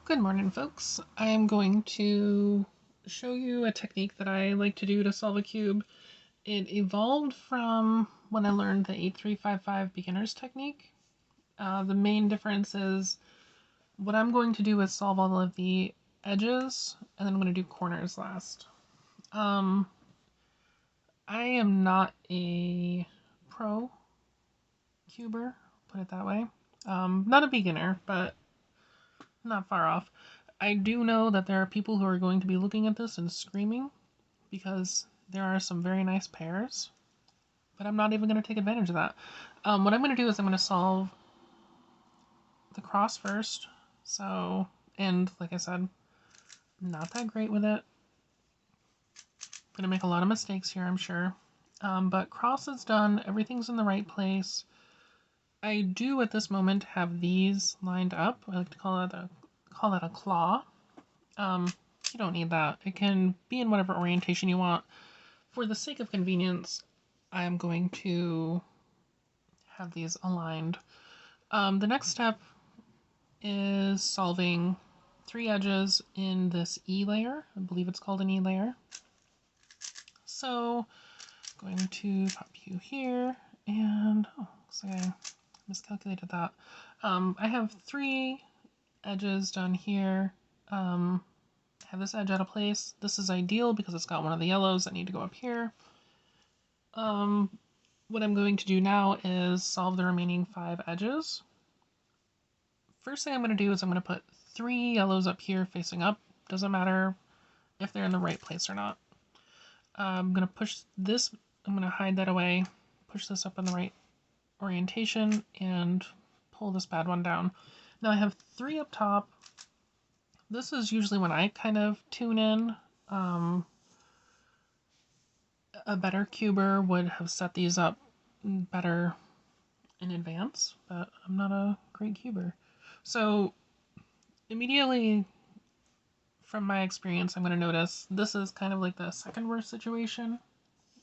Good morning, folks. I'm going to show you a technique that I like to do to solve a cube. It evolved from when I learned the 8355 beginners technique. The main difference is what I'm going to do is solve all of the edges, and then I'm going to do corners last. I am not a pro cuber, put it that way. Not a beginner, but not far off. I do know that there are people who are going to be looking at this and screaming because there are some very nice pairs, but I'm not even going to take advantage of that. What I'm going to do is I'm going to solve the cross first. So, and like I said, not that great with it. I'm going to make a lot of mistakes here, I'm sure. But cross is done. Everything's in the right place. I do at this moment have these lined up. I like to call that a claw. You don't need that. It can be in whatever orientation you want. For the sake of convenience, I am going to have these aligned. The next step is solving 3 edges in this E layer. I believe it's called an E layer. So I'm going to pop you here, and looks like I miscalculated that. I have 3 edges done here. Have this edge out of place. This is ideal because it's got one of the yellows that need to go up here. What I'm going to do now is solve the remaining 5 edges. First thing I'm going to do is I'm going to put 3 yellows up here facing up. Doesn't matter if they're in the right place or not. I'm going to push this, I'm going to hide that away, push this up in the right orientation, and pull this bad one down. Now I have 3 up top. This is usually when I kind of tune in. A better cuber would have set these up better in advance, but I'm not a great cuber. So immediately from my experience, I'm going to notice this is kind of like the second worst situation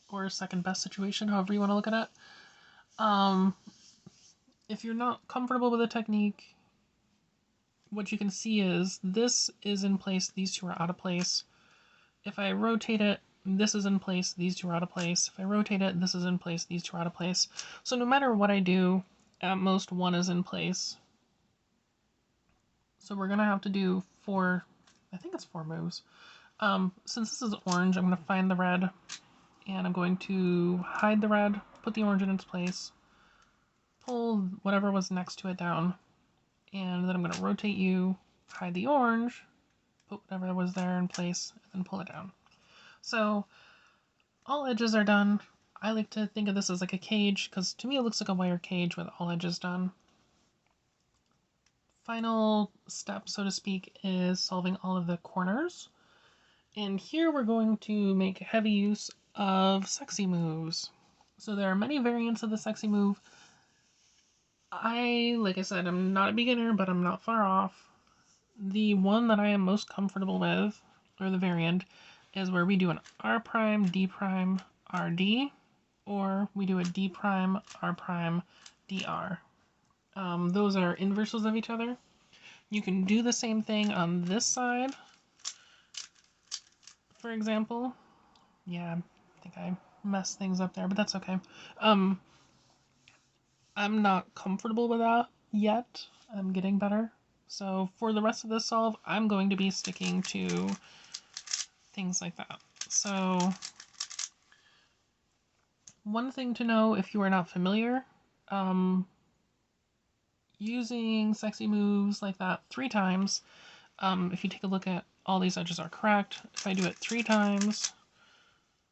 or second best situation, however you want to look at it. If you're not comfortable with the technique, what you can see is this is in place, these 2 are out of place. If I rotate it, this is in place, these 2 are out of place. If I rotate it, this is in place, these 2 are out of place. So no matter what I do, at most 1 is in place. So we're going to have to do 4, I think it's 4 moves. Since this is orange, I'm going to find the red, and I'm going to hide the red, put the orange in its place, pull whatever was next to it down, and then I'm going to rotate you, hide the orange, put whatever was there in place, and then pull it down. So all edges are done. I like to think of this as like a cage, because to me it looks like a wire cage with all edges done. Final step, so to speak, is solving all of the corners. And here we're going to make heavy use of sexy moves. So there are many variants of the sexy move. Like I said, I'm not a beginner, but I'm not far off. The one that I am most comfortable with, or the variant, is where we do an R prime, D prime, RD, or we do a D prime, R prime, DR. Those are inverses of each other. You can do the same thing on this side, for example. Yeah, I think I messed things up there, but that's okay. I'm not comfortable with that yet. I'm getting better. So for the rest of this solve, I'm going to be sticking to things like that. So one thing to know if you are not familiar, using sexy moves like that 3 times, if you take a look at all these edges are correct. If I do it 3 times,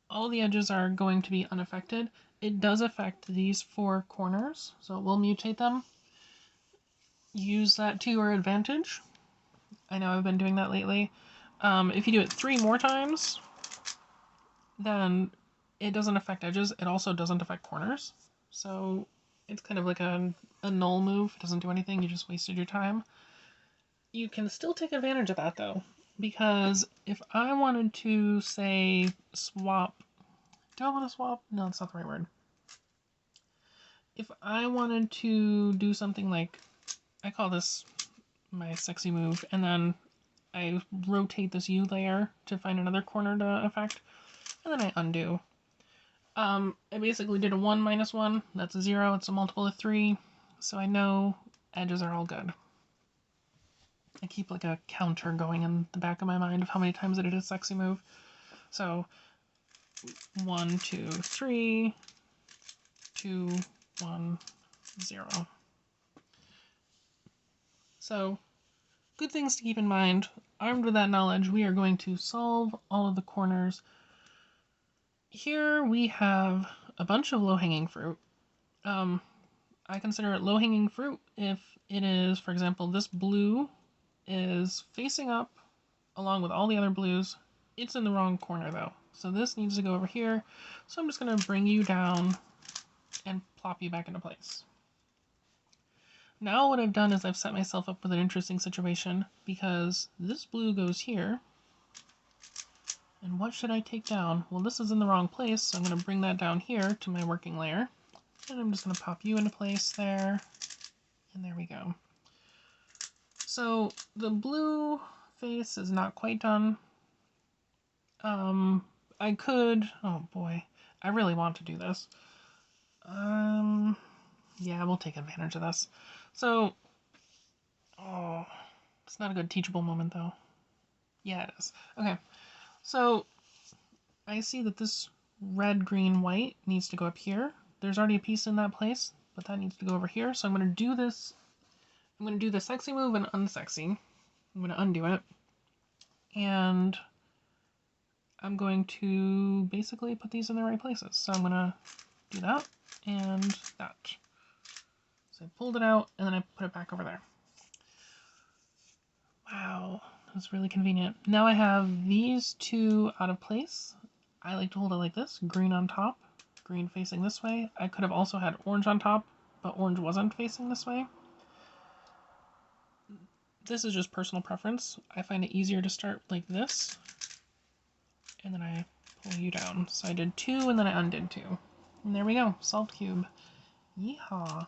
all the edges are going to be unaffected. It does affect these 4 corners, so it will mutate them. Use that to your advantage. I know I've been doing that lately. If you do it 3 more times, then it doesn't affect edges. It also doesn't affect corners. So it's kind of like a null move. It doesn't do anything. You just wasted your time. You can still take advantage of that, though, because if I wanted to, say, swap... Do I want to swap? No, that's not the right word. If I wanted to do something like... I call this my sexy move, and then I rotate this U layer to find another corner to affect, and then I undo. I basically did a 1 minus 1, that's a 0, it's a multiple of 3, so I know edges are all good. I keep like a counter going in the back of my mind of how many times I did a sexy move. So 1, 2, 3, 2, 1, 0. So good things to keep in mind. Armed with that knowledge, we are going to solve all of the corners. Here we have a bunch of low-hanging fruit. I consider it low-hanging fruit if it is, for example, this blue is facing up along with all the other blues. It's in the wrong corner though, so this needs to go over here. So I'm just going to bring you down and plop you back into place. Now what I've done is I've set myself up with an interesting situation because this blue goes here. And what should I take down? Well, this is in the wrong place, so I'm going to bring that down here to my working layer. And I'm just going to pop you into place there. And there we go. So the blue face is not quite done. I could, oh boy, I really want to do this. Yeah, we'll take advantage of this. So, oh, it's not a good teachable moment though. Yeah, it is. Okay, so I see that this red, green, white needs to go up here. There's already a piece in that place, but that needs to go over here. So I'm going to do this. I'm going to do the sexy move and unsexy. I'm going to undo it. And I'm going to basically put these in the right places. So I'm going to do that and that. So I pulled it out and then I put it back over there. Wow, that's really convenient. Now I have these two out of place. I like to hold it like this, green on top, green facing this way. I could have also had orange on top, but orange wasn't facing this way. This is just personal preference. I find it easier to start like this, and then I pull you down. So I did 2 and then I undid 2. And there we go, solved cube. Yeehaw.